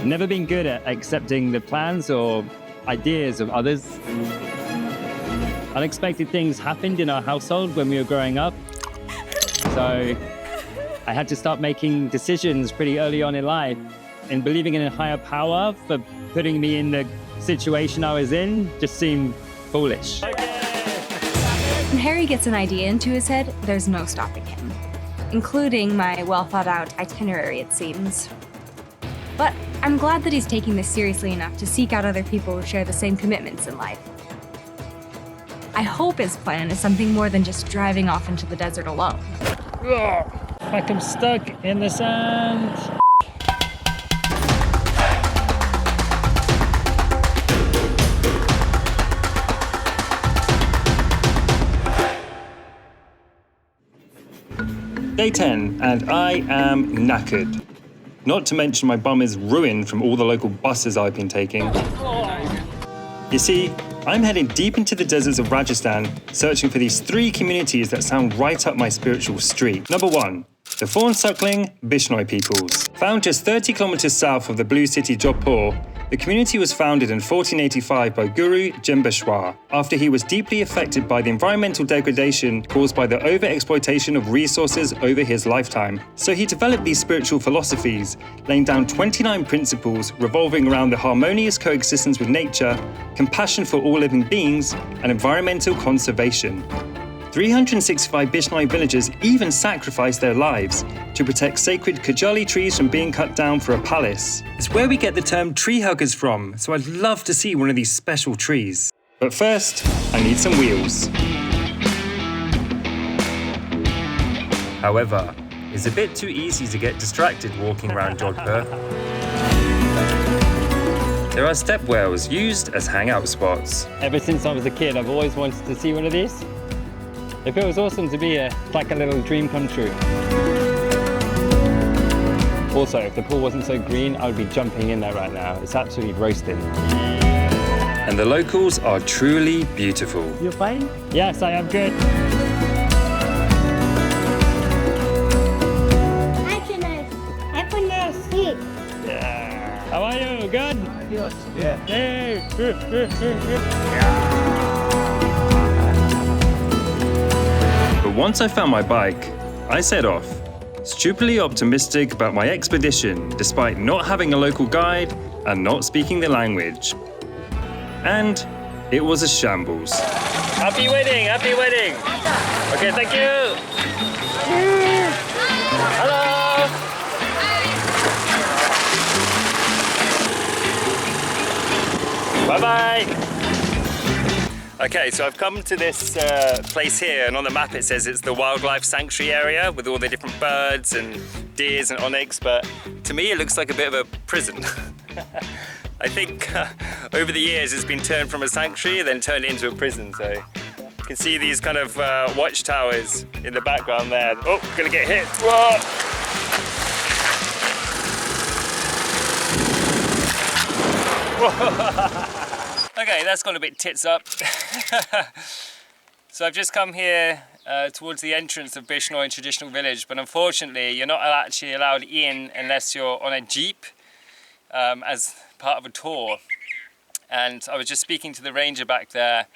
Never been good at accepting the plans or ideas of others. Unexpected things happened in our household when we were growing up. So I had to start making decisions pretty early on in life, and believing in a higher power for putting me in the situation I was in just seemed foolish. When Harrie gets an idea into his head, there's no stopping him, including my well-thought-out itinerary, it seems. But I'm glad that he's taking this seriously enough to seek out other people who share the same commitments in life. I hope his plan is something more than just driving off into the desert alone. Like I'm stuck in the sand. Day 10, and I am knackered. Not to mention my bum is ruined from all the local buses I've been taking. You see, I'm heading deep into the deserts of Rajasthan, searching for these 3 communities that sound right up my spiritual street. Number 1, the fawn-suckling Bishnoi peoples. Found just 30 kilometers south of the blue city Jodhpur, the community was founded in 1485 by Guru Jaisalmer after he was deeply affected by the environmental degradation caused by the over-exploitation of resources over his lifetime. So he developed these spiritual philosophies, laying down 29 principles revolving around the harmonious coexistence with nature, compassion for all living beings, and environmental conservation. 365 Bishnoi villagers even sacrificed their lives to protect sacred Kerley trees from being cut down for a palace. It's where we get the term tree huggers from, so I'd love to see one of these special trees. But first, I need some wheels. However, it's a bit too easy to get distracted walking around Jodhpur. There are step wells used as hangout spots. Ever since I was a kid, I've always wanted to see one of these. It feels awesome to be here. It's like a little dream come true. Also, if the pool wasn't so green, I would be jumping in there right now. It's absolutely roasting. And the locals are truly beautiful. You're fine? Yes, I am good. Yeah. How are you? Good? Yeah. Hey. But once I found my bike, I set off, stupidly optimistic about my expedition, despite not having a local guide and not speaking the language. And it was a shambles. Happy wedding, happy wedding. Okay, thank you. Hello. Bye-bye. Okay, so I've come to this place here, and on the map it says it's the wildlife sanctuary area with all the different birds and deers and onyx, but to me it looks like a bit of a prison. I think over the years it's been turned from a sanctuary and then turned into a prison, so you can see these kind of watchtowers in the background there. Oh, gonna get hit. Whoa. Okay, that's gone a bit tits up. So I've just come here towards the entrance of Bishnoi Traditional Village, but unfortunately you're not actually allowed in unless you're on a jeep as part of a tour. And I was just speaking to the ranger back there,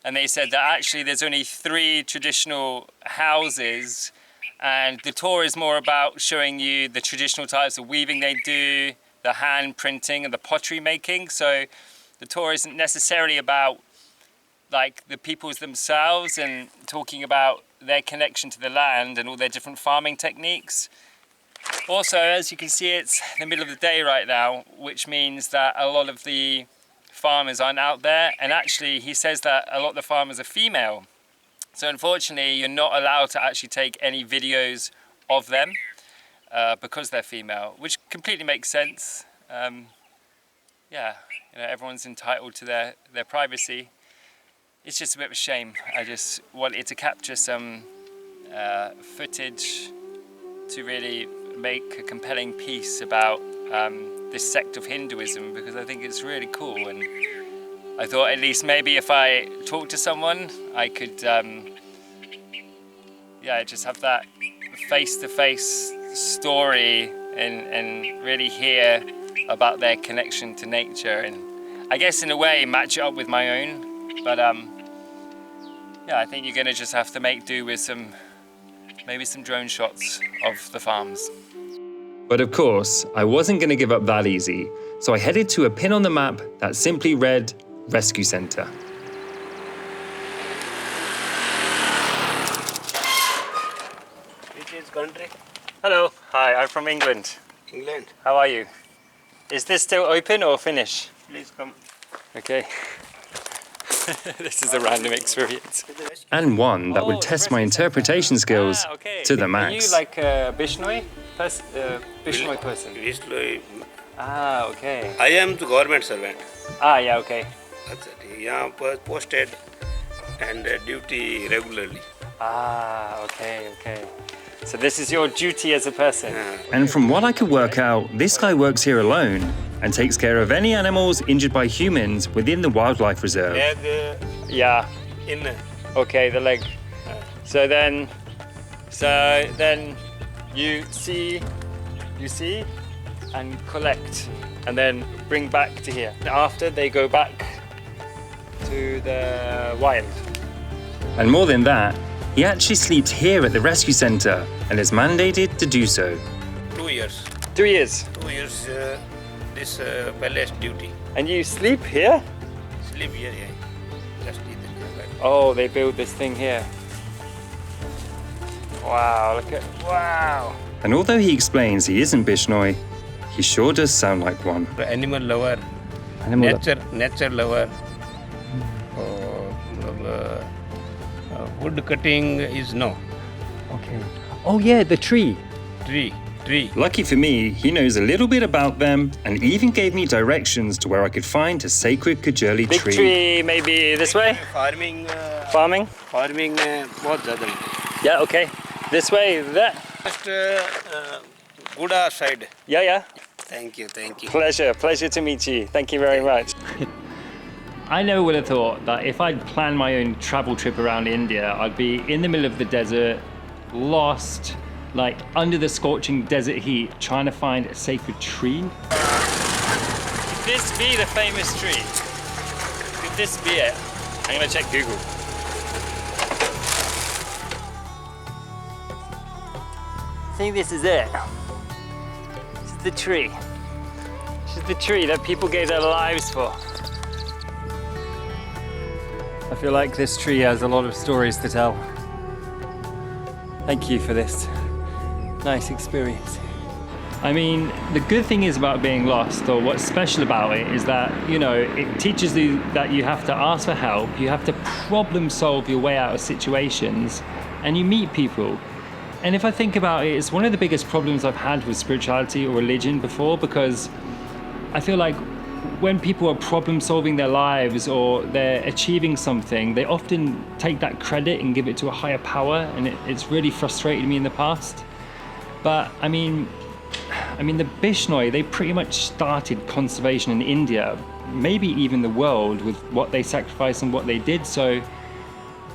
and they said that actually there's only 3 traditional houses, and the tour is more about showing you the traditional types of weaving they do, the hand printing and the pottery making. So the tour isn't necessarily about like the peoples themselves and talking about their connection to the land and all their different farming techniques. Also, as you can see, it's the middle of the day right now, which means that a lot of the farmers aren't out there, and actually he says that a lot of the farmers are female. So unfortunately you're not allowed to actually take any videos of them because they're female, which completely makes sense. Yeah, you know, everyone's entitled to their privacy. It's just a bit of a shame. I just wanted to capture some footage to really make a compelling piece about this sect of Hinduism, because I think it's really cool, and I thought at least maybe if I talk to someone I could yeah, just have that face-to-face story and really hear about their connection to nature, and I guess in a way match it up with my own. But yeah, I think you're gonna just have to make do with maybe some drone shots of the farms. But of course, I wasn't going to give up that easy, so I headed to a pin on the map that simply read Rescue Centre. Which is country? Hello, hi, I'm from England. England. How are you? Is this still open or finished? Please come. Okay. This is a random experience. And one that would test my interpretation skills to the max. Are you like a Bishnoi person? Bishnoi. Ah, okay. I am the government servant. Ah, yeah, okay. यहाँ पर posted and duty regularly. Ah, okay, okay. So this is your duty as a person? And from what I could work out, this guy works here alone and takes care of any animals injured by humans within the wildlife reserve. Leg Yeah. in. Okay, the leg. So then you see, and collect, and then bring back to here. After they go back to the wild. And more than that, he actually sleeps here at the rescue centre and is mandated to do so. 2 years. 2 years. 2 years this palace duty. And you sleep here? Sleep here, yeah. Just eat it. Oh, they built this thing here. Wow, look at, wow. And although he explains he isn't Bishnoi, he sure does sound like one. Animal lover, nature lover. Wood cutting is no. Okay. Oh yeah, the tree. Tree. Lucky for me, he knows a little bit about them and even gave me directions to where I could find a sacred Kerley Big tree, maybe this way? Farming. Farming? Farming बहुत ज़्यादा है. Yeah, okay. This way, that. Just Guda side. Yeah. Thank you. Pleasure to meet you. Thank you very much. I never would have thought that if I'd planned my own travel trip around India, I'd be in the middle of the desert, lost, like under the scorching desert heat, trying to find a sacred tree. Could this be the famous tree? Could this be it? I'm gonna check Google. I think this is it. This is the tree. This is the tree that people gave their lives for. I feel like this tree has a lot of stories to tell. Thank you for this nice experience. I mean, the good thing is about being lost, or what's special about it, is that, you know, it teaches you that you have to ask for help, you have to problem solve your way out of situations, and you meet people. And if I think about it, it's one of the biggest problems I've had with spirituality or religion before, because I feel like when people are problem solving their lives or they're achieving something, they often take that credit and give it to a higher power, and it's really frustrated me in the past. But I mean the Bishnoi, they pretty much started conservation in India, maybe even the world, with what they sacrificed and what they did. So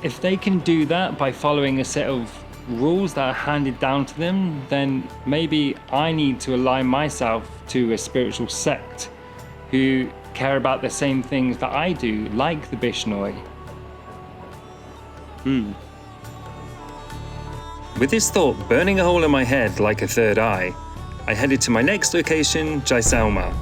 if they can do that by following a set of rules that are handed down to them, then maybe I need to align myself to a spiritual sect who care about the same things that I do, like the Bishnoi. With this thought burning a hole in my head like a third eye, I headed to my next location, Jaisalmer,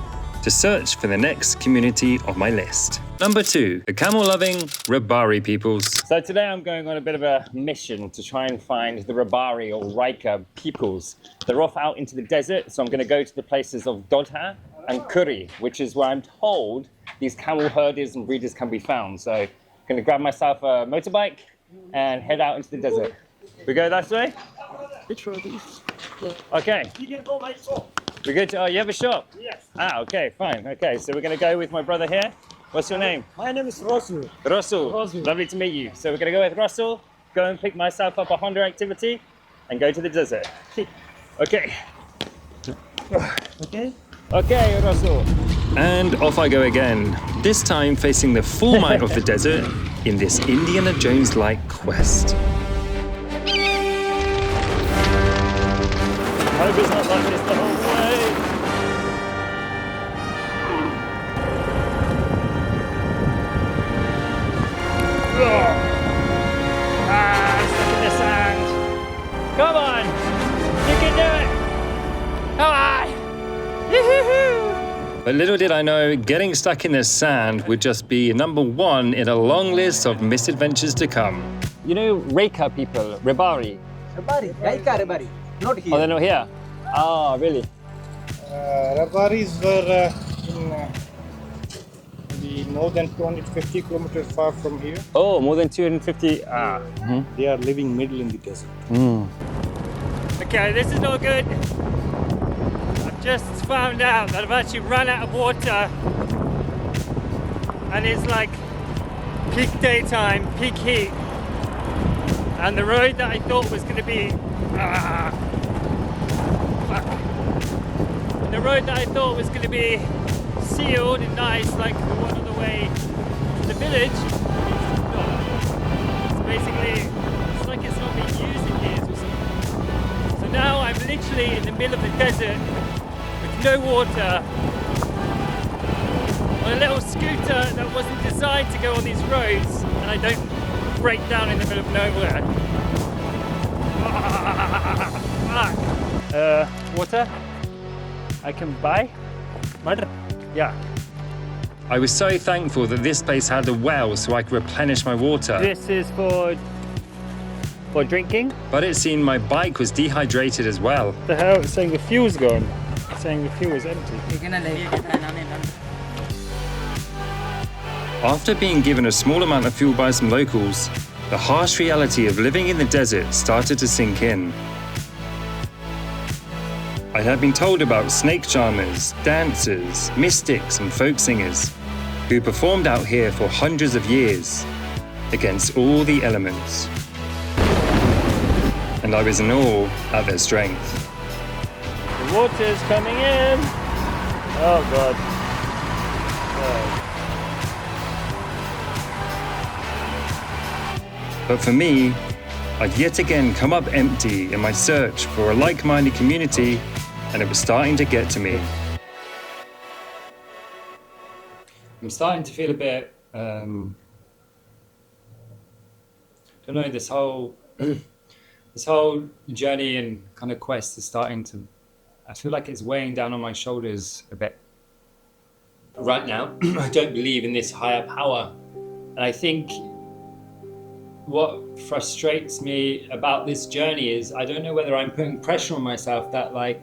to search for the next community on my list. Number 2, the camel-loving Rabari peoples. So today I'm going on a bit of a mission to try and find the Rabari or Raika peoples. They're off out into the desert, so I'm going to go to the places of Dodha and Kerley, which is where I'm told these camel herders and breeders can be found. So I'm going to grab myself a motorbike and head out into the desert. We go that way? Which road is? Okay. We're good to, oh, you have a shop? Yes. Ah, okay, fine. Okay, so we're going to go with my brother here. What's your name? My name is Rasul. Russell. Russell. Lovely to meet you. So we're going to go with Russell, go and pick myself up a Honda Activity and go to the desert. Okay. Okay. Okay, Russell. And off I go again, this time facing the full might of the desert in this Indiana Jones-like quest. Hope it's not like this the whole way. But little did I know, getting stuck in the sand would just be number one in a long list of misadventures to come. You know Reika people, Rebari? Rebari. Not here. Oh, they're not here? Ah, really? Rabaris were maybe more than 250 kilometers far from here. Oh, more than 250. They are living middle in the desert. Okay, this is not good. I've just found out that I've actually run out of water. And it's like peak daytime, peak heat. And the road that I thought was going to be... the road that I thought was going to be sealed and nice, like the one on the way to the village, it's not. It's basically, it's like it's not being used in years or something. So now I'm literally in the middle of the desert with no water on a little scooter that wasn't designed to go on these roads, and I don't break down in the middle of nowhere. Water? I can buy? Water? Yeah. I was so thankful that this place had a well so I could replenish my water. This is for drinking? But it seemed my bike was dehydrated as well. The hell? It's saying the fuel's gone. It's saying the fuel is empty. After being given a small amount of fuel by some locals, the harsh reality of living in the desert started to sink in. I had been told about snake charmers, dancers, mystics and folk singers who performed out here for hundreds of years against all the elements. And I was in awe at their strength. The water's coming in. Oh God. But for me, I'd yet again come up empty in my search for a like-minded community, and it was starting to get to me. I'm starting to feel a bit, I don't know, this whole journey and kind of quest is starting to, I feel like it's weighing down on my shoulders a bit. Right now, I don't believe in this higher power, and I think what frustrates me about this journey is I don't know whether I'm putting pressure on myself that, like,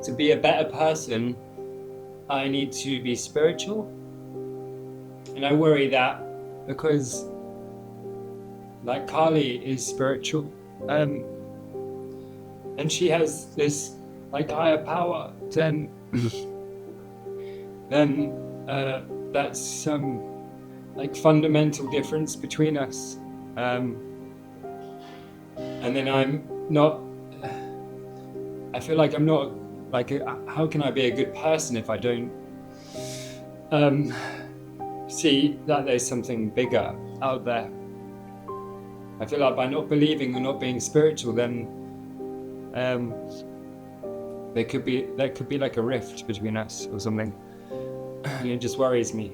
to be a better person, I need to be spiritual. And I worry that because, like, Kerley is spiritual, and she has this, like, higher power, then that's some, like, fundamental difference between us. And then I'm not, I feel like I'm not, like, how can I be a good person if I don't see that there's something bigger out there? I feel like by not believing or not being spiritual, then there could be like a rift between us or something, and it just worries me.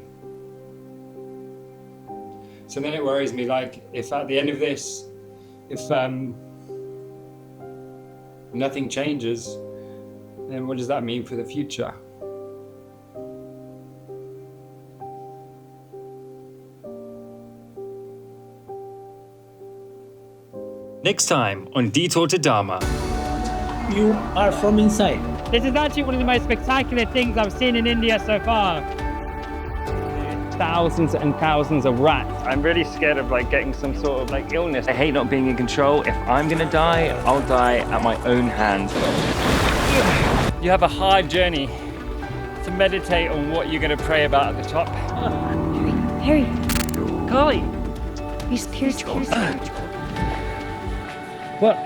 So then it worries me, like, if at the end of this, if nothing changes, then what does that mean for the future? Next time on Detour to Dharma. You are from inside. This is actually one of the most spectacular things I've seen in India so far. Thousands and thousands of rats. I'm really scared of, like, getting some sort of, like, illness. I hate not being in control. If I'm gonna die, I'll die at my own hands. You have a hard journey to meditate on what you're going to pray about at the top. Harrie, Kerley! be spiritual. What?